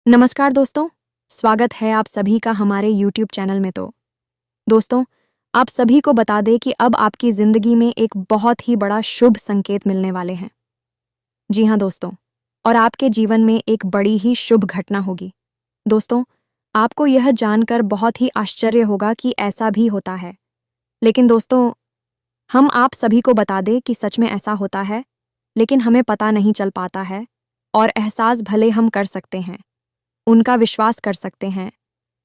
नमस्कार दोस्तों, स्वागत है आप सभी का हमारे YouTube चैनल में। तो दोस्तों, आप सभी को बता दें कि अब आपकी ज़िंदगी में एक बहुत ही बड़ा शुभ संकेत मिलने वाले हैं। जी हाँ दोस्तों, और आपके जीवन में एक बड़ी ही शुभ घटना होगी। दोस्तों, आपको यह जानकर बहुत ही आश्चर्य होगा कि ऐसा भी होता है। लेकिन दोस्तों, हम आप सभी को बता दें कि सच में ऐसा होता है, लेकिन हमें पता नहीं चल पाता है और एहसास भले हम कर सकते हैं, उनका विश्वास कर सकते हैं।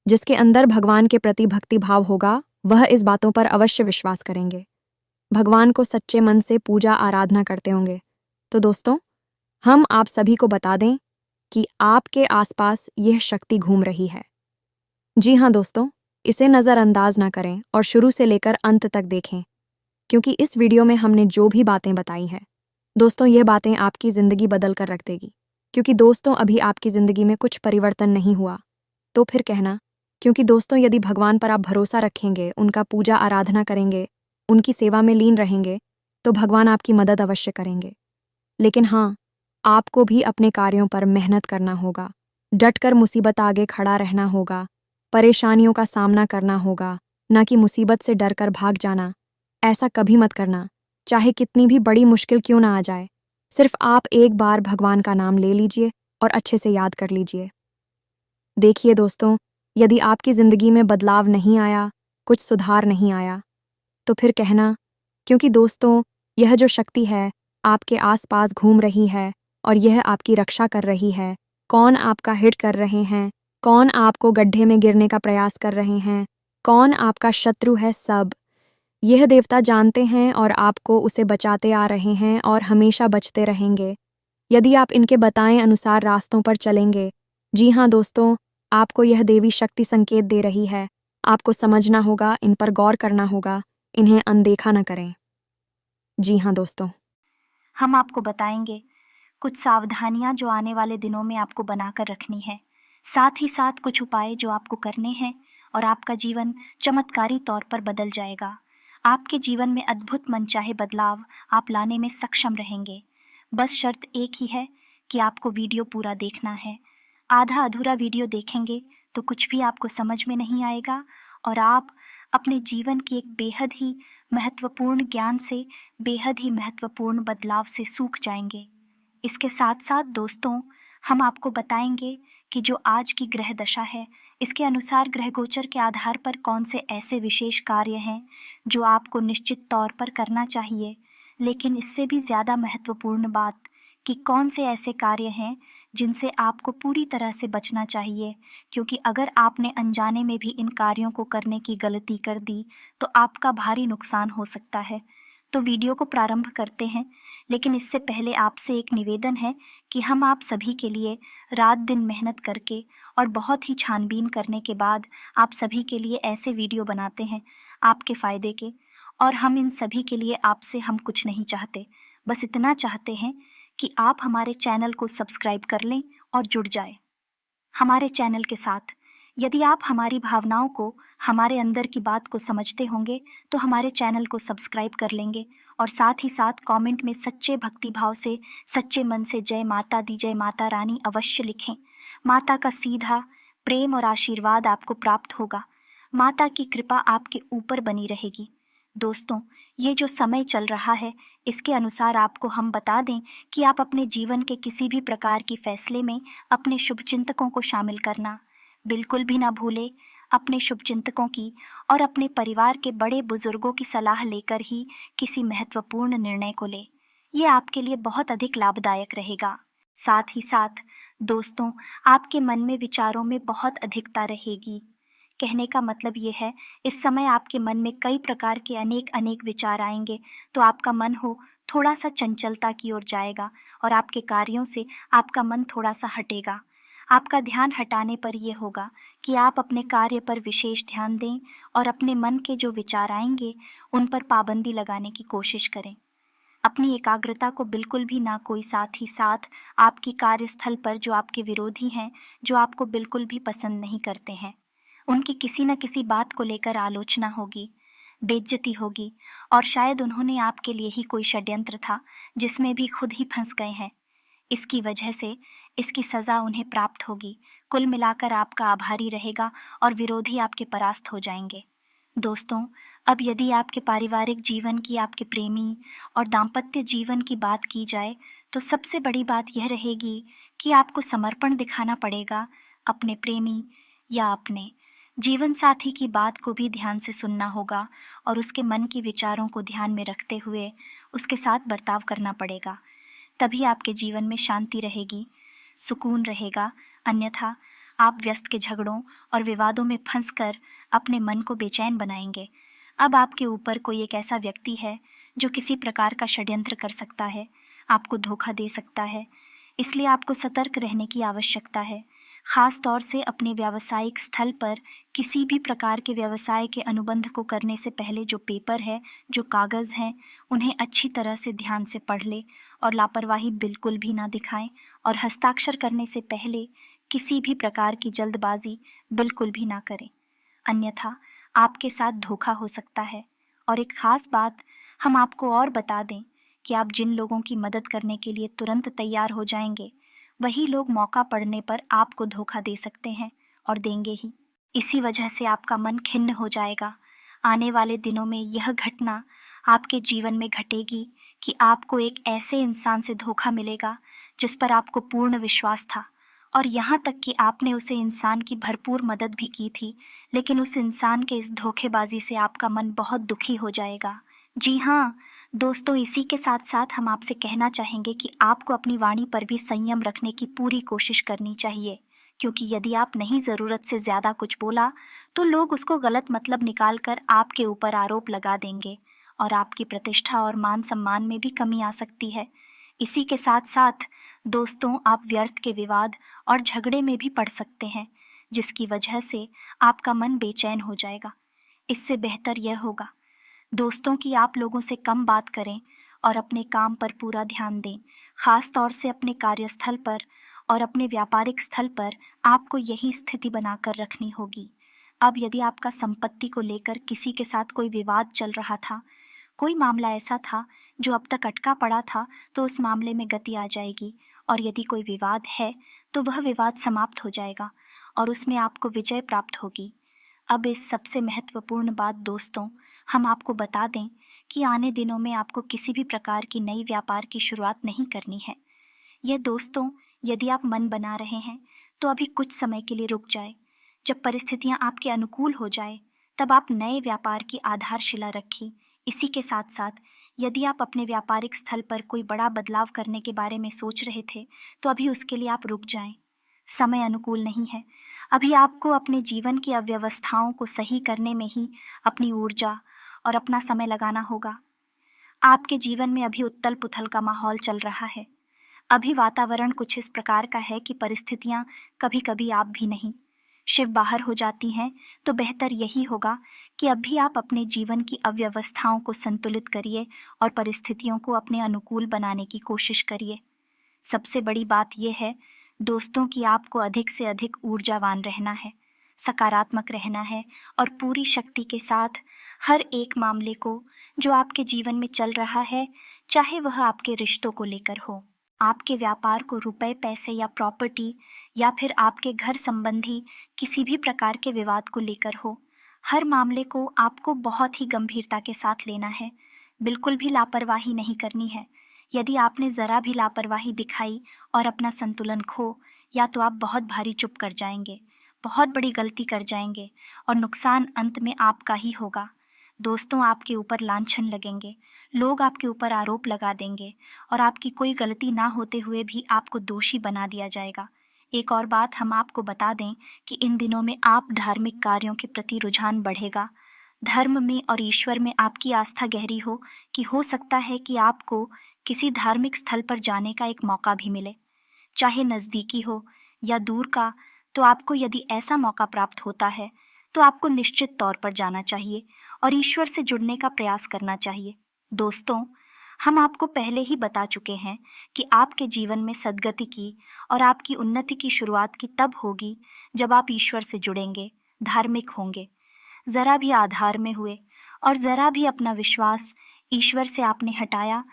जिसके अंदर भगवान के प्रति भक्ति भाव होगा, वह इस बातों पर अवश्य विश्वास करेंगे। भगवान को सच्चे मन से पूजा आराधना करते होंगे। तो दोस्तों, हम आप सभी को बता दें कि आपके आसपास यह शक्ति घूम रही है। जी हाँ दोस्तों, इसे नज़रअंदाज ना करें और शुरू से लेकर अंत तक देखें, क्योंकि इस वीडियो में हमने जो भी बातें बताई हैं, दोस्तों यह बातें आपकी ज़िंदगी बदल कर रख देगी। क्योंकि दोस्तों अभी आपकी ज़िंदगी में कुछ परिवर्तन नहीं हुआ, तो फिर कहना, क्योंकि दोस्तों यदि भगवान पर आप भरोसा रखेंगे, उनका पूजा आराधना करेंगे, उनकी सेवा में लीन रहेंगे, तो भगवान आपकी मदद अवश्य करेंगे। लेकिन हाँ, आपको भी अपने कार्यों पर मेहनत करना होगा, डटकर मुसीबत आगे खड़ा रहना होगा, परेशानियों का सामना करना होगा, ना कि मुसीबत से डरकर भाग जाना। ऐसा कभी मत करना, चाहे कितनी भी बड़ी मुश्किल क्यों ना आ जाए। सिर्फ आप एक बार भगवान का नाम ले लीजिए और अच्छे से याद कर लीजिए। देखिए दोस्तों, यदि आपकी ज़िंदगी में बदलाव नहीं आया, कुछ सुधार नहीं आया, तो फिर कहना, क्योंकि दोस्तों यह जो शक्ति है आपके आसपास घूम रही है और यह आपकी रक्षा कर रही है। कौन आपका हिट कर रहे हैं, कौन आपको गड्ढे में गिरने का प्रयास कर रहे हैं, कौन आपका शत्रु है, सब यह देवता जानते हैं और आपको उसे बचाते आ रहे हैं और हमेशा बचते रहेंगे, यदि आप इनके बताएं अनुसार रास्तों पर चलेंगे। जी हाँ दोस्तों, आपको यह देवी शक्ति संकेत दे रही है। आपको समझना होगा, इन पर गौर करना होगा, इन्हें अनदेखा न करें। जी हाँ दोस्तों, हम आपको बताएंगे कुछ सावधानियां जो आने वाले दिनों में आपको बनाकर रखनी है। साथ ही साथ कुछ उपाय जो आपको करने हैं और आपका जीवन चमत्कारी तौर पर बदल जाएगा। आपके जीवन में अद्भुत मनचाहे बदलाव आप लाने में सक्षम रहेंगे। बस शर्त एक ही है कि आपको वीडियो पूरा देखना है। आधा अधूरा वीडियो देखेंगे तो कुछ भी आपको समझ में नहीं आएगा और आप अपने जीवन की एक बेहद ही महत्वपूर्ण ज्ञान से, बेहद ही महत्वपूर्ण बदलाव से सूख जाएंगे। इसके साथ साथ दोस्तों, हम आपको बताएंगे कि जो आज की ग्रह दशा है, इसके अनुसार ग्रह गोचर के आधार पर कौन से ऐसे विशेष कार्य हैं जो आपको निश्चित तौर पर करना चाहिए। लेकिन इससे भी ज़्यादा महत्वपूर्ण बात कि कौन से ऐसे कार्य हैं जिनसे आपको पूरी तरह से बचना चाहिए, क्योंकि अगर आपने अनजाने में भी इन कार्यों को करने की गलती कर दी तो आपका भारी नुकसान हो सकता है। तो वीडियो को प्रारंभ करते हैं, लेकिन इससे पहले आपसे एक निवेदन है कि हम आप सभी के लिए रात दिन मेहनत करके और बहुत ही छानबीन करने के बाद आप सभी के लिए ऐसे वीडियो बनाते हैं आपके फ़ायदे के। और हम इन सभी के लिए आपसे हम कुछ नहीं चाहते, बस इतना चाहते हैं कि आप हमारे चैनल को सब्सक्राइब कर लें और जुड़ जाए हमारे चैनल के साथ। यदि आप हमारी भावनाओं को, हमारे अंदर की बात को समझते होंगे तो हमारे चैनल को सब्सक्राइब कर लेंगे और साथ ही साथ कमेंट में सच्चे भक्ति भाव से, सच्चे मन से जय माता दी, जय माता रानी अवश्य लिखें। माता का सीधा प्रेम और आशीर्वाद आपको प्राप्त होगा। माता की कृपा आपके ऊपर बनी रहेगी। दोस्तों, ये जो समय चल रहा है, इसके अनुसार आपको हम बता दें कि आप अपने जीवन के किसी भी प्रकार की फैसले में अपने शुभचिंतकों को शामिल करना बिल्कुल भी ना भूले। अपने शुभचिंतकों की और अपने परिवार के बड़े बुजुर्गों की सलाह लेकर ही किसी महत्वपूर्ण निर्णय को ले। ये आपके लिए बहुत अधिक लाभदायक रहेगा। साथ ही साथ दोस्तों, आपके मन में विचारों में बहुत अधिकता रहेगी। कहने का मतलब ये है, इस समय आपके मन में कई प्रकार के अनेक अनेक विचार आएंगे, तो आपका मन हो थोड़ा सा चंचलता की ओर जाएगा और आपके कार्यों से आपका मन थोड़ा सा हटेगा। आपका ध्यान हटाने पर यह होगा कि आप अपने कार्य पर विशेष ध्यान दें और अपने मन के जो विचार आएंगे उन पर पाबंदी लगाने की कोशिश करें। अपनी एकाग्रता को बिल्कुल भी ना कोई, साथ ही साथ आपकी कार्यस्थल पर जो आपके विरोधी हैं, जो आपको बिल्कुल भी पसंद नहीं करते हैं, उनकी किसी न किसी बात को लेकर आलोचना होगी, बेइज्जती होगी और शायद उन्होंने आपके लिए ही कोई षड्यंत्र था जिसमें भी खुद ही फंस गए हैं। इसकी वजह से इसकी सज़ा उन्हें प्राप्त होगी। कुल मिलाकर आपका आभारी रहेगा और विरोधी आपके परास्त हो जाएंगे। दोस्तों, अब यदि आपके पारिवारिक जीवन की, आपके प्रेमी और दाम्पत्य जीवन की बात की जाए, तो सबसे बड़ी बात यह रहेगी कि आपको समर्पण दिखाना पड़ेगा अपने प्रेमी या अपने जीवन साथी की बात को भी ध्यान से सुनना होगा और उसके मन की विचारों को ध्यान में रखते हुए उसके साथ बर्ताव करना पड़ेगा। तभी आपके जीवन में शांति रहेगी, सुकून रहेगा, अन्यथा आप व्यस्त के झगड़ों और विवादों में फंसकर अपने मन को बेचैन बनाएंगे। अब आपके ऊपर कोई एक ऐसा व्यक्ति है जो किसी प्रकार का षड्यंत्र कर सकता है, आपको धोखा दे सकता है, इसलिए आपको सतर्क रहने की आवश्यकता है। खास तौर से अपने व्यावसायिक स्थल पर किसी भी प्रकार के व्यवसाय के अनुबंध को करने से पहले जो पेपर है, जो कागज़ हैं, उन्हें अच्छी तरह से ध्यान से पढ़ ले और लापरवाही बिल्कुल भी ना दिखाएं और हस्ताक्षर करने से पहले किसी भी प्रकार की जल्दबाजी बिल्कुल भी ना करें, अन्यथा आपके साथ धोखा हो सकता है। और एक खास बात हम आपको और बता दें कि आप जिन लोगों की मदद करने के लिए तुरंत तैयार हो जाएंगे, वही लोग मौका पड़ने पर आपको धोखा दे सकते हैं और देंगे ही। इसी वजह से आपका मन खिन्न हो जाएगा। आने वाले दिनों में यह घटना आपके जीवन में घटेगी कि आपको एक ऐसे इंसान से धोखा मिलेगा जिस पर आपको पूर्ण विश्वास था और यहाँ तक कि आपने उसे इंसान की भरपूर मदद भी की थी, लेकिन उस इंसान के इस धोखेबाजी से आपका मन बहुत दुखी हो जाएगा। जी हाँ दोस्तों, इसी के साथ साथ हम आपसे कहना चाहेंगे कि आपको अपनी वाणी पर भी संयम रखने की पूरी कोशिश करनी चाहिए, क्योंकि यदि आप नहीं ज़रूरत से ज़्यादा कुछ बोला तो लोग उसको गलत मतलब निकाल कर आपके ऊपर आरोप लगा देंगे और आपकी प्रतिष्ठा और मान सम्मान में भी कमी आ सकती है। इसी के साथ साथ दोस्तों, आप व्यर्थ के विवाद और झगड़े में भी पड़ सकते हैं, जिसकी वजह से आपका मन बेचैन हो जाएगा। इससे बेहतर यह होगा दोस्तों कि आप लोगों से कम बात करें और अपने काम पर पूरा ध्यान दें। खास तौर से अपने कार्यस्थल पर और अपने व्यापारिक स्थल पर आपको यही स्थिति बनाकर रखनी होगी। अब यदि आपका संपत्ति को लेकर किसी के साथ कोई विवाद चल रहा था, कोई मामला ऐसा था जो अब तक अटका पड़ा था, तो उस मामले में गति आ जाएगी और यदि कोई विवाद है तो वह विवाद समाप्त हो जाएगा और उसमें आपको विजय प्राप्त होगी। अब इस सबसे महत्वपूर्ण बात दोस्तों, हम आपको बता दें कि आने दिनों में आपको किसी भी प्रकार की नई व्यापार की शुरुआत नहीं करनी है। यह दोस्तों, यदि आप मन बना रहे हैं तो अभी कुछ समय के लिए रुक जाए। जब परिस्थितियां आपके अनुकूल हो जाए तब आप नए व्यापार की आधारशिला रखिए। इसी के साथ साथ यदि आप अपने व्यापारिक स्थल पर कोई बड़ा बदलाव करने के बारे में सोच रहे थे तो अभी उसके लिए आप रुक जाएं। समय अनुकूल नहीं है। अभी आपको अपने जीवन की अव्यवस्थाओं को सही करने में ही अपनी ऊर्जा और अपना समय लगाना होगा। आपके जीवन में अभी उत्तल पुथल का माहौल चल रहा है। अभी वातावरण कुछ इस प्रकार का है कि परिस्थितियां कभी कभी आप भी नहीं शिव बाहर हो जाती हैं, तो बेहतर यही होगा कि अभी आप अपने जीवन की अव्यवस्थाओं को संतुलित करिए और परिस्थितियों को अपने अनुकूल बनाने की कोशिश करिए। सबसे बड़ी बात यह है दोस्तों कि आपको अधिक से अधिक ऊर्जावान रहना है, सकारात्मक रहना है और पूरी शक्ति के साथ हर एक मामले को जो आपके जीवन में चल रहा है, चाहे वह आपके रिश्तों को लेकर हो, आपके व्यापार को रुपए पैसे या प्रॉपर्टी या फिर आपके घर संबंधी किसी भी प्रकार के विवाद को लेकर हो, हर मामले को आपको बहुत ही गंभीरता के साथ लेना है। बिल्कुल भी लापरवाही नहीं करनी है। यदि आपने ज़रा भी लापरवाही दिखाई और अपना संतुलन खो, या तो आप बहुत भारी चुप कर जाएंगे, बहुत बड़ी गलती कर जाएंगे और नुकसान अंत में आपका ही होगा। दोस्तों, आपके ऊपर लांछन लगेंगे, लोग आपके ऊपर आरोप लगा देंगे और आपकी कोई गलती ना होते हुए भी आपको दोषी बना दिया जाएगा। एक और बात हम आपको बता दें कि इन दिनों में आप धार्मिक कार्यों के प्रति रुझान बढ़ेगा। धर्म में और ईश्वर में आपकी आस्था गहरी हो कि हो सकता है कि आपको किसी धार्मिक स्थल पर जाने का एक मौका भी मिले, चाहे नज़दीकी हो या दूर का। तो आपको यदि ऐसा मौका प्राप्त होता है तो आपको निश्चित तौर पर जाना चाहिए और ईश्वर से जुड़ने का प्रयास करना चाहिए। दोस्तों, हम आपको पहले ही बता चुके हैं कि आपके जीवन में सद्गति की और आपकी उन्नति की शुरुआत की तब होगी जब आप ईश्वर से जुड़ेंगे, धार्मिक होंगे, ज़रा भी आधार में हुए और ज़रा भी अपना विश्वास ईश्वर से आपने हटाया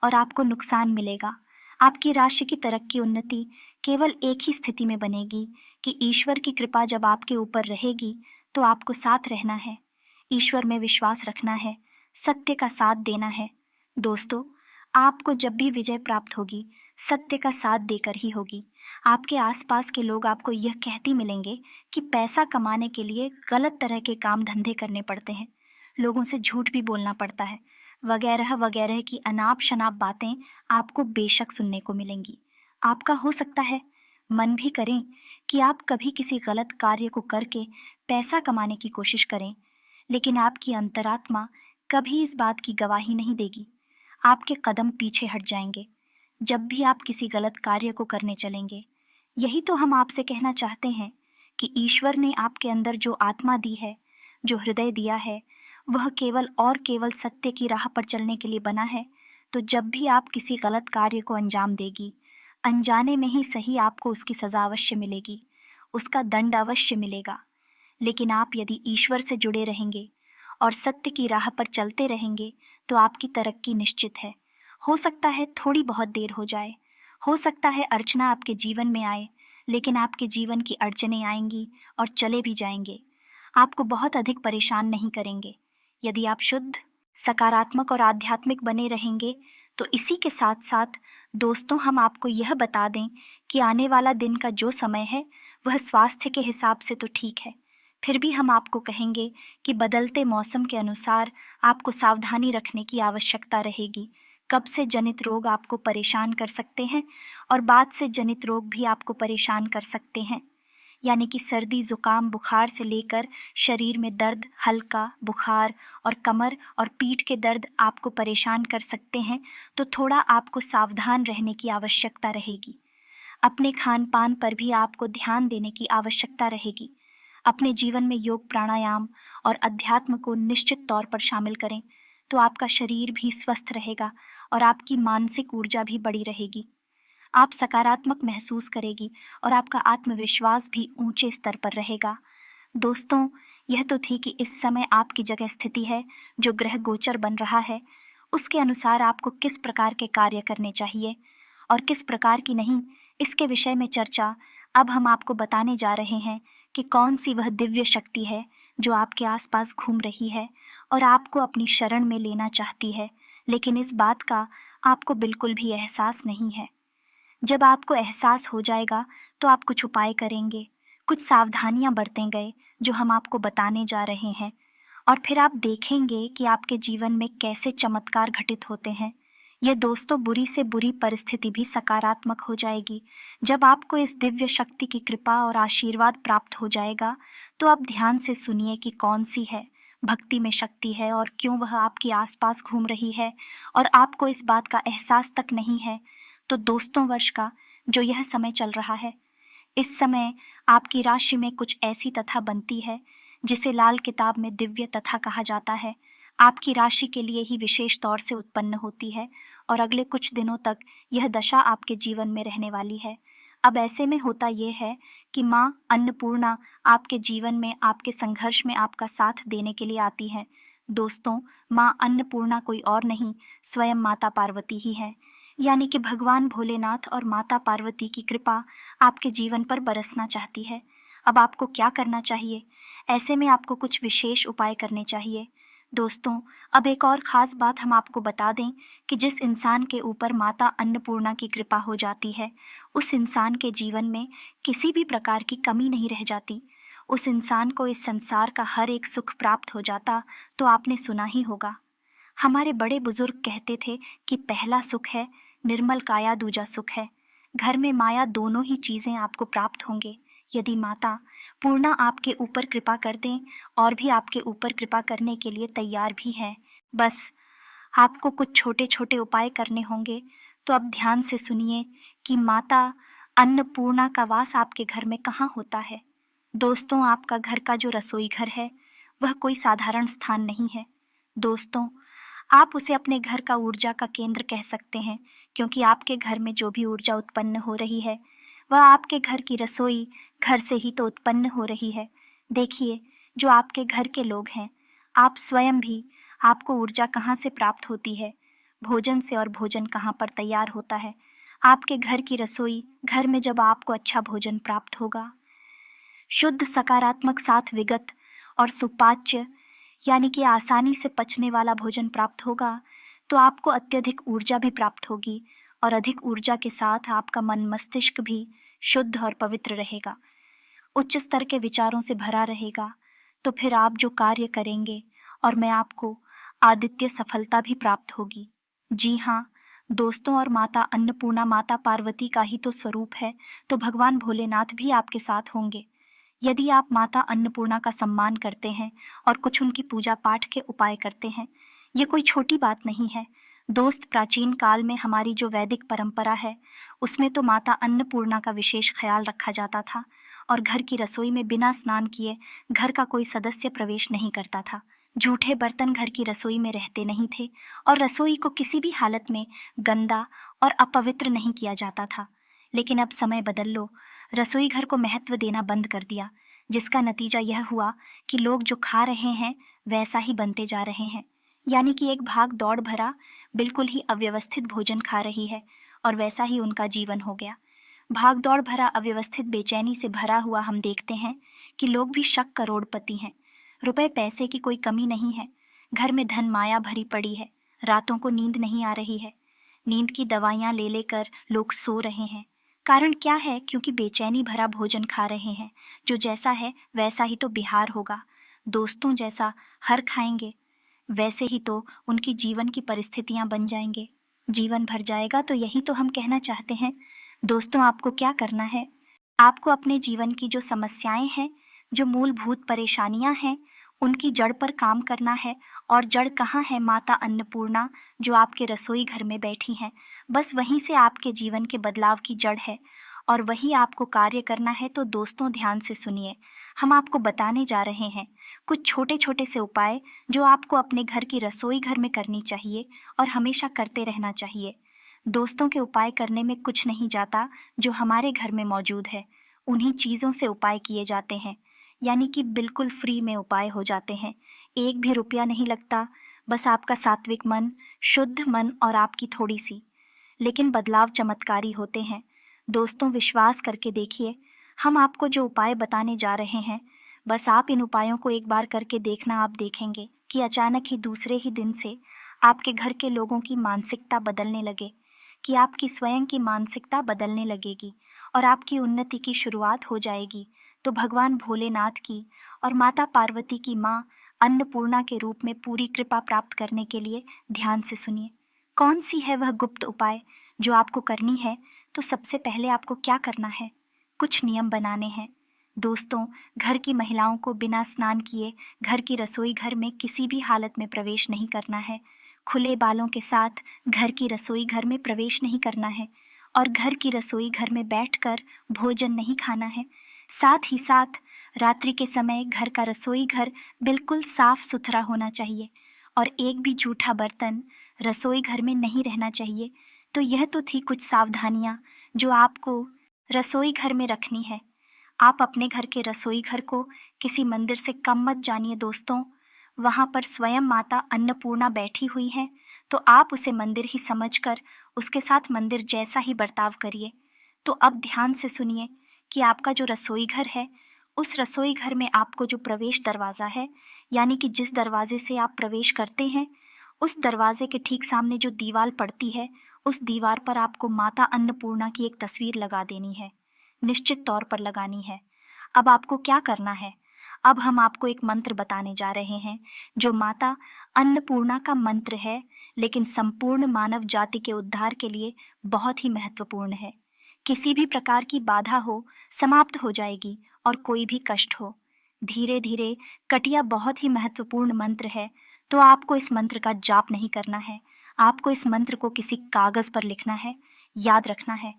और आपको नुकसान मिलेगा। आपकी राशि की तरक्की उन्नति केवल एक ही स्थिति में बनेगी कि ईश्वर की कृपा जब आपके ऊपर रहेगी तो आपको साथ रहना है, ईश्वर में विश्वास रखना है, सत्य का साथ देना है। दोस्तों, आपको जब भी विजय प्राप्त होगी, सत्य का साथ देकर ही होगी। आपके आसपास के लोग आपको यह कहते मिलेंगे कि पैसा कमाने के लिए गलत तरह के काम धंधे करने पड़ते हैं, लोगों से झूठ भी बोलना पड़ता है, वगैरह वगैरह की अनाप शनाप बातें आपको बेशक सुनने को मिलेंगी। आपका हो सकता है मन भी करें कि आप कभी किसी गलत कार्य को करके पैसा कमाने की कोशिश करें, लेकिन आपकी अंतरात्मा कभी इस बात की गवाही नहीं देगी। आपके कदम पीछे हट जाएंगे जब भी आप किसी गलत कार्य को करने चलेंगे। यही तो हम आपसे कहना चाहते हैं कि ईश्वर ने आपके अंदर जो आत्मा दी है, जो हृदय दिया है, वह केवल और केवल सत्य की राह पर चलने के लिए बना है। तो जब भी आप किसी गलत कार्य को अंजाम देगी, अनजाने में ही सही आपको उसकी सजा अवश्य मिलेगी, उसका दंड अवश्य मिलेगा। लेकिन आप यदि ईश्वर से जुड़े रहेंगे और सत्य की राह पर चलते रहेंगे तो आपकी तरक्की निश्चित है। हो सकता है थोड़ी बहुत देर हो जाए, हो सकता है अर्चना आपके जीवन में आए, लेकिन आपके जीवन की अड़चनें आएंगी और चले भी जाएंगे, आपको बहुत अधिक परेशान नहीं करेंगे। यदि आप शुद्ध, सकारात्मक और आध्यात्मिक बने रहेंगे तो इसी के साथ साथ दोस्तों हम आपको यह बता दें कि आने वाला दिन का जो समय है वह स्वास्थ्य के हिसाब से तो ठीक है, फिर भी हम आपको कहेंगे कि बदलते मौसम के अनुसार आपको सावधानी रखने की आवश्यकता रहेगी। कब से जनित रोग आपको परेशान कर सकते हैं और बाद से जनित रोग भी आपको परेशान कर सकते हैं, यानी कि सर्दी, जुकाम, बुखार से लेकर शरीर में दर्द, हल्का बुखार और कमर और पीठ के दर्द आपको परेशान कर सकते हैं। तो थोड़ा आपको सावधान रहने की आवश्यकता रहेगी। अपने खान पान पर भी आपको ध्यान देने की आवश्यकता रहेगी। अपने जीवन में योग, प्राणायाम और अध्यात्म को निश्चित तौर पर शामिल करें तो आपका शरीर भी स्वस्थ रहेगा और आपकी मानसिक ऊर्जा भी बड़ी रहेगी। आप सकारात्मक महसूस करेगी और आपका आत्मविश्वास भी ऊंचे स्तर पर रहेगा। दोस्तों, यह तो थी कि इस समय आपकी जगह स्थिति है, जो ग्रह गोचर बन रहा है, उसके अनुसार आपको किस प्रकार के कार्य करने चाहिए और किस प्रकार की नहीं, इसके विषय में चर्चा अब हम आपको बताने जा रहे हैं कि कौन सी वह दिव्य शक्ति है जो आपके आसपास घूम रही है और आपको अपनी शरण में लेना चाहती है, लेकिन इस बात का आपको बिल्कुल भी एहसास नहीं है। जब आपको एहसास हो जाएगा तो आप कुछ उपाय करेंगे, कुछ सावधानियां बरतेंगे जो हम आपको बताने जा रहे हैं, और फिर आप देखेंगे कि आपके जीवन में कैसे चमत्कार घटित होते हैं। यह दोस्तों, बुरी से बुरी परिस्थिति भी सकारात्मक हो जाएगी। जब आपको इस दिव्य शक्ति की कृपा और आशीर्वाद प्राप्त हो जाएगा तो आप ध्यान से सुनिए कि कौन सी है भक्ति में शक्ति है और क्यों वह आपके आसपास घूम रही है और आपको इस बात का एहसास तक नहीं है। तो दोस्तों, वर्ष का जो यह समय चल रहा है, इस समय आपकी राशि में कुछ ऐसी तथा बनती है जिसे लाल किताब में दिव्य तथा कहा जाता है। आपकी राशि के लिए ही विशेष तौर से उत्पन्न होती है और अगले कुछ दिनों तक यह दशा आपके जीवन में रहने वाली है। अब ऐसे में होता यह है कि माँ अन्नपूर्णा आपके जीवन में आपके संघर्ष में आपका साथ देने के लिए आती है। दोस्तों, माँ अन्नपूर्णा कोई और नहीं, स्वयं माता पार्वती ही है, यानी कि भगवान भोलेनाथ और माता पार्वती की कृपा आपके जीवन पर बरसना चाहती है। अब आपको क्या करना चाहिए? ऐसे में आपको कुछ विशेष उपाय करने चाहिए। दोस्तों, अब एक और ख़ास बात हम आपको बता दें कि जिस इंसान के ऊपर माता अन्नपूर्णा की कृपा हो जाती है, उस इंसान के जीवन में किसी भी प्रकार की कमी नहीं रह जाती। उस इंसान को इस संसार का हर एक सुख प्राप्त हो जाता। तो आपने सुना ही होगा, हमारे बड़े बुजुर्ग कहते थे कि पहला सुख है निर्मल काया, दूजा सुख है घर में माया। दोनों ही चीज़ें आपको प्राप्त होंगे यदि माता पूर्णा आपके ऊपर कृपा कर दें और भी आपके ऊपर कृपा करने के लिए तैयार भी हैं। बस आपको कुछ छोटे छोटे उपाय करने होंगे। तो अब ध्यान से सुनिए कि माता अन्नपूर्णा का वास आपके घर में कहाँ होता है। दोस्तों, आपका घर का जो रसोई घर है वह कोई साधारण स्थान नहीं है। दोस्तों, आप उसे अपने घर का ऊर्जा का केंद्र कह सकते हैं, क्योंकि आपके घर में जो भी ऊर्जा उत्पन्न हो रही है वह आपके घर की रसोई घर से ही तो उत्पन्न हो रही है। देखिए, जो आपके घर के लोग हैं, आप स्वयं भी, आपको ऊर्जा कहाँ से प्राप्त होती है, भोजन से, और भोजन कहाँ पर तैयार होता है। आपके घर की रसोई घर में जब आपको अच्छा भोजन प्राप्त होगा, शुद्ध सकारात्मक साथ विगत और सुपाच्य यानी कि आसानी से पचने वाला भोजन प्राप्त होगा, तो आपको अत्यधिक ऊर्जा भी प्राप्त होगी और अधिक ऊर्जा के साथ आपका मन मस्तिष्क भी शुद्ध और पवित्र रहेगा, उच्च स्तर के विचारों से भरा रहेगा। तो फिर आप जो कार्य करेंगे और मैं आपको आदित्य सफलता भी प्राप्त होगी। जी हाँ दोस्तों, और माता अन्नपूर्णा माता पार्वती का ही तो स्वरूप है, तो भगवान भोलेनाथ भी आपके साथ होंगे। यदि आप माता अन्नपूर्णा का सम्मान करते हैं और कुछ उनकी पूजा पाठ के उपाय करते हैं, ये कोई छोटी बात नहीं है दोस्त। प्राचीन काल में हमारी जो वैदिक परंपरा है, उसमें तो माता अन्नपूर्णा का विशेष ख्याल रखा जाता था और घर की रसोई में बिना स्नान किए घर का कोई सदस्य प्रवेश नहीं करता था। जूठे बर्तन घर की रसोई में रहते नहीं थे और रसोई को किसी भी हालत में गंदा और अपवित्र नहीं किया जाता था। लेकिन अब समय बदल लो, रसोई घर को महत्व देना बंद कर दिया, जिसका नतीजा यह हुआ कि लोग जो खा रहे हैं वैसा ही बनते जा रहे हैं। यानी कि एक भाग दौड़ भरा बिल्कुल ही अव्यवस्थित भोजन खा रही है और वैसा ही उनका जीवन हो गया। भाग दौड़ भरा अव्यवस्थित बेचैनी से भरा हुआ हम देखते हैं कि लोग भी शक करोड़पति हैं। रुपए पैसे की कोई कमी नहीं है, घर में धन माया भरी पड़ी है, रातों को नींद नहीं आ रही है, नींद की दवाइयां ले लेकर लोग सो रहे हैं। कारण क्या है? क्योंकि बेचैनी भरा भोजन खा रहे हैं। जो जैसा है वैसा ही तो बिहार होगा। दोस्तों, जैसा हर खाएंगे वैसे ही तो उनकी जीवन की परिस्थितियां बन जाएंगे, जीवन भर जाएगा। तो यही तो हम कहना चाहते हैं। दोस्तों, आपको क्या करना है? आपको अपने जीवन की जो समस्याएं हैं, जो मूलभूत परेशानियां हैं, उनकी जड़ पर काम करना है। और जड़ कहाँ है? माता अन्नपूर्णा जो आपके रसोई घर में बैठी हैं, बस वहीं से आपके जीवन के बदलाव की जड़ है और वही आपको कार्य करना है। तो दोस्तों, ध्यान से सुनिए, हम आपको बताने जा रहे हैं कुछ छोटे छोटे से उपाय जो आपको अपने घर की रसोई घर में करनी चाहिए और हमेशा करते रहना चाहिए। दोस्तों, के उपाय करने में कुछ नहीं जाता जो हमारे घर में मौजूद है, उन्हीं चीज़ों से उपाय किए जाते हैं। यानी कि बिल्कुल फ्री में उपाय हो जाते हैं, एक भी रुपया नहीं लगता, बस आपका सात्विक मन, शुद्ध मन और आपकी थोड़ी सी, लेकिन बदलाव चमत्कारी होते हैं। दोस्तों, विश्वास करके देखिए, हम आपको जो उपाय बताने जा रहे हैं, बस आप इन उपायों को एक बार करके देखना। आप देखेंगे कि अचानक ही दूसरे ही दिन से आपके घर के लोगों की मानसिकता बदलने लगे, कि आपकी स्वयं की मानसिकता बदलने लगेगी और आपकी उन्नति की शुरुआत हो जाएगी। तो भगवान भोलेनाथ की और माता पार्वती की माँ अन्नपूर्णा के रूप में पूरी कृपा प्राप्त करने के लिए ध्यान से सुनिए, कौन सी है वह गुप्त उपाय जो आपको करनी है। तो सबसे पहले आपको क्या करना है? कुछ नियम बनाने हैं। दोस्तों, घर की महिलाओं को बिना स्नान किए घर की रसोई घर में किसी भी हालत में प्रवेश नहीं करना है। खुले बालों के साथ घर की रसोई घर में प्रवेश नहीं करना है और घर की रसोई घर में बैठकर भोजन नहीं खाना है। साथ ही साथ रात्रि के समय घर का रसोई घर बिल्कुल साफ सुथरा होना चाहिए और एक भी जूठा बर्तन रसोई घर में नहीं रहना चाहिए। तो यह तो थी कुछ सावधानियां जो आपको रसोई घर में रखनी है। आप अपने घर के रसोई घर को किसी मंदिर से कम मत जानिए दोस्तों। वहां पर स्वयं माता अन्नपूर्णा बैठी हुई है, तो आप उसे मंदिर ही समझकर उसके साथ मंदिर जैसा ही बर्ताव करिए। तो अब ध्यान से सुनिए कि आपका जो रसोई घर है, उस रसोई घर में आपको जो प्रवेश दरवाज़ा है, यानी कि जिस दरवाजे से आप प्रवेश करते हैं, उस दरवाजे के ठीक सामने जो दीवार पड़ती है, उस दीवार पर आपको माता अन्नपूर्णा की एक तस्वीर लगा देनी है, निश्चित तौर पर लगानी है। अब आपको क्या करना है? अब हम आपको एक मंत्र बताने जा रहे हैं जो माता अन्नपूर्णा का मंत्र है, लेकिन संपूर्ण मानव जाति के उद्धार के लिए बहुत ही महत्वपूर्ण है। किसी भी प्रकार की बाधा हो, समाप्त हो जाएगी और कोई भी कष्ट हो धीरे धीरे कटिया बहुत ही महत्वपूर्ण मंत्र है। तो आपको इस मंत्र का जाप नहीं करना है, आपको इस मंत्र को किसी कागज पर लिखना है। याद रखना है,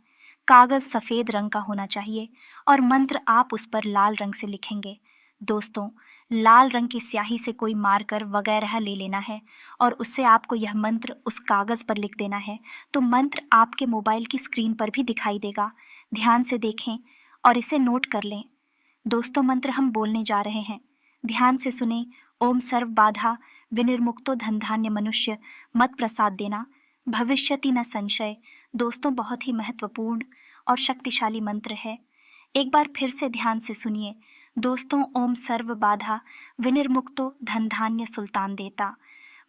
कागज सफेद रंग का होना चाहिए और मंत्र आप उस पर लाल रंग से लिखेंगे। दोस्तों, लाल रंग की स्याही से कोई मार्कर वगैरह ले लेना है और उससे आपको यह मंत्र उस कागज पर लिख देना है। तो मंत्र आपके मोबाइल की स्क्रीन पर भी दिखाई देगा, ध्यान से देखें और इसे नोट कर लें। दोस्तों, मंत्र हम बोलने जा रहे हैं, ध्यान से सुने। ओम सर्व बाधा विनिर्मुक्तो धन धान्य मनुष्य मत प्रसाद देना, भविष्यति न संशय, दोस्तों, बहुत ही महत्वपूर्ण और शक्तिशाली मंत्र है। एक बार फिर से ध्यान से सुनिए। दोस्तों, ओम सर्व बाधा विनिर्मुक्तो धन धान्य सुल्तान देता,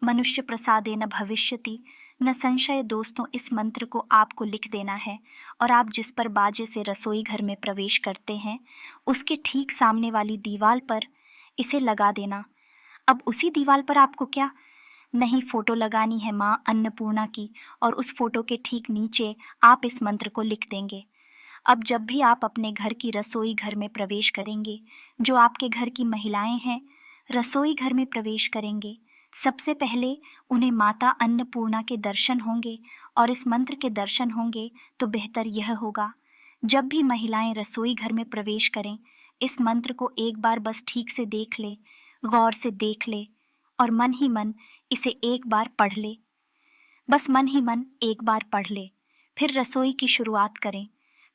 मनुष्य प्रसादेन भविष्यति न संशय। दोस्तों, इस मंत्र को आपको लिख देना है और आप जिस पर बाजे से रसोई घर में प्रवेश करते हैं उसके ठीक सामने वाली दीवार पर इसे लगा देना। अब उसी दीवार पर आपको क्या नहीं, फोटो लगानी है माँ अन्नपूर्णा की, और उस फोटो के ठीक नीचे आप इस मंत्र को लिख देंगे। अब जब भी आप अपने घर की रसोई घर में प्रवेश करेंगे, जो आपके घर की महिलाएं हैं रसोई घर में प्रवेश करेंगे, सबसे पहले उन्हें माता अन्नपूर्णा के दर्शन होंगे और इस मंत्र के दर्शन होंगे। तो बेहतर यह होगा, जब भी महिलाएं रसोई घर में प्रवेश करें, इस मंत्र को एक बार बस ठीक से देख ले, गौर से देख ले और मन ही मन इसे एक बार पढ़ ले। बस मन ही मन एक बार पढ़ ले। फिर रसोई की शुरुआत करें,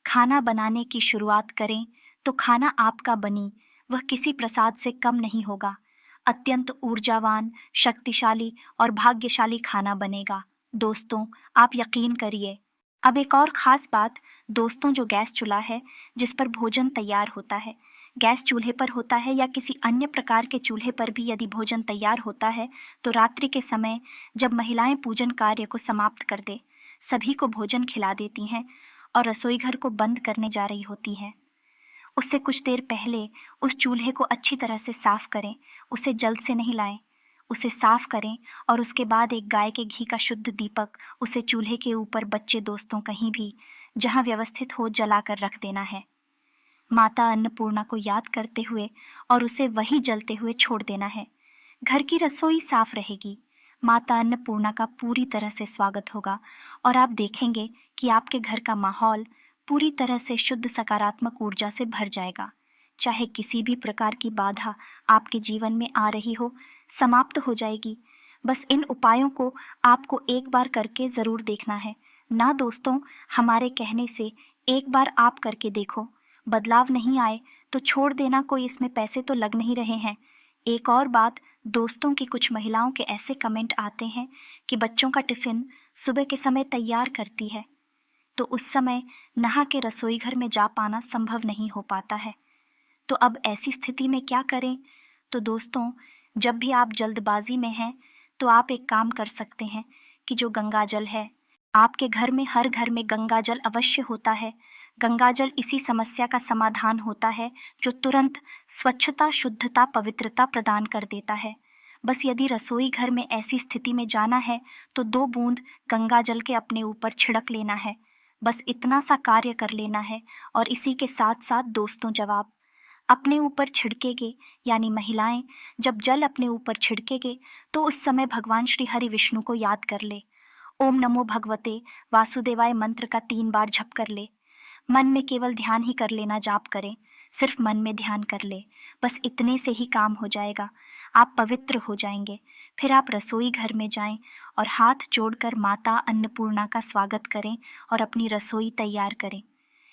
खाना बनाने की शुरुआत करें तो खाना आपका बनी वह किसी प्रसाद से कम नहीं होगा। अत्यंत ऊर्जावान, शक्तिशाली और भाग्यशाली खाना बनेगा। दोस्तों, आप यकीन करिए। अब एक और खास बात, दोस्तों, जो गैस चूल्हा है जिस पर भोजन तैयार होता है, गैस चूल्हे पर होता है या किसी अन्य प्रकार के चूल्हे पर भी यदि भोजन तैयार होता है, तो रात्रि के समय जब महिलाएं पूजन कार्य को समाप्त कर दे, सभी को भोजन खिला देती हैं और रसोई घर को बंद करने जा रही होती हैं, उससे कुछ देर पहले उस चूल्हे को अच्छी तरह से साफ करें। उसे जल्द से नहीं लाएं, उसे साफ करें और उसके बाद एक गाय के घी का शुद्ध दीपक उसे चूल्हे के ऊपर बच्चे दोस्तों कहीं भी जहां व्यवस्थित हो जलाकर रख देना है। माता अन्नपूर्णा को याद करते हुए और उसे वही जलते हुए छोड़ देना है। घर की रसोई साफ रहेगी, माता अन्नपूर्णा का पूरी तरह से स्वागत होगा और आप देखेंगे कि आपके घर का माहौल पूरी तरह से शुद्ध सकारात्मक ऊर्जा से भर जाएगा। चाहे किसी भी प्रकार की बाधा आपके जीवन में आ रही हो, समाप्त हो जाएगी। बस इन उपायों को आपको एक बार करके जरूर देखना है ना दोस्तों। हमारे कहने से एक बार आप करके देखो, बदलाव नहीं आए तो छोड़ देना, कोई इसमें पैसे तो लग नहीं रहे हैं। एक और बात दोस्तों, की कुछ महिलाओं के ऐसे कमेंट आते हैं कि बच्चों का टिफिन सुबह के समय तैयार करती है तो उस समय नहा के रसोई घर में जा पाना संभव नहीं हो पाता है। तो अब ऐसी स्थिति में क्या करें? तो दोस्तों, जब भी आप जल्दबाजी में हैं तो आप एक काम कर सकते हैं कि जो गंगा जल है, आपके घर में हर घर में गंगा जल अवश्य होता है। गंगा जल इसी समस्या का समाधान होता है जो तुरंत स्वच्छता, शुद्धता, पवित्रता प्रदान कर देता है। बस यदि रसोई घर में ऐसी स्थिति में जाना है तो 2 बूंद गंगा जल के अपने ऊपर छिड़क लेना है। बस इतना सा कार्य कर लेना है और इसी के साथ साथ दोस्तों, जवाब अपने ऊपर छिड़केगे, यानी महिलाएं जब जल अपने ऊपर छिड़केगे तो उस समय भगवान श्री हरि विष्णु को याद कर ले। ओम नमो भगवते वासुदेवाय मंत्र का 3 बार जप कर ले। मन में केवल ध्यान ही कर लेना, जाप करें, सिर्फ मन में ध्यान कर ले। बस इतने से ही काम हो जाएगा, आप पवित्र हो जाएंगे। फिर आप रसोई घर में जाएं और हाथ जोड़कर माता अन्नपूर्णा का स्वागत करें और अपनी रसोई तैयार करें।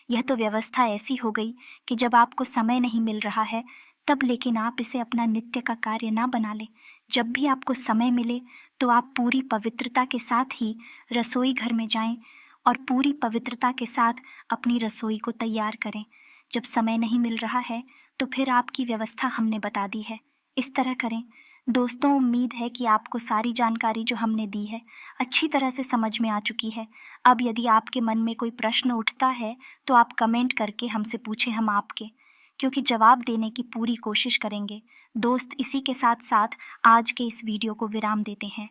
यह तो व्यवस्था ऐसी हो गई कि जब आपको समय नहीं मिल रहा है तब, लेकिन आप इसे अपना नित्य का कार्य ना बना लें। जब भी आपको समय मिले तो आप पूरी पवित्रता के साथ ही रसोई घर में जाएं और पूरी पवित्रता के साथ अपनी रसोई को तैयार करें। जब समय नहीं मिल रहा है तो फिर आपकी व्यवस्था हमने बता दी है, इस तरह करें। दोस्तों, उम्मीद है कि आपको सारी जानकारी जो हमने दी है अच्छी तरह से समझ में आ चुकी है। अब यदि आपके मन में कोई प्रश्न उठता है तो आप कमेंट करके हमसे पूछें, हम आपके क्योंकि जवाब देने की पूरी कोशिश करेंगे। दोस्त, इसी के साथ साथ आज के इस वीडियो को विराम देते हैं।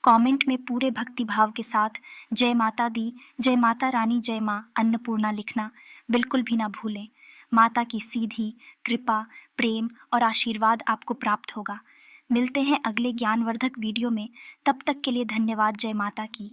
कमेंट में पूरे भक्ति भाव के साथ जय माता दी, जय माता रानी, जय माँ अन्नपूर्णा लिखना बिल्कुल भी ना भूलें। माता की सीधी कृपा, प्रेम और आशीर्वाद आपको प्राप्त होगा। मिलते हैं अगले ज्ञानवर्धक वीडियो में, तब तक के लिए धन्यवाद। जय माता की।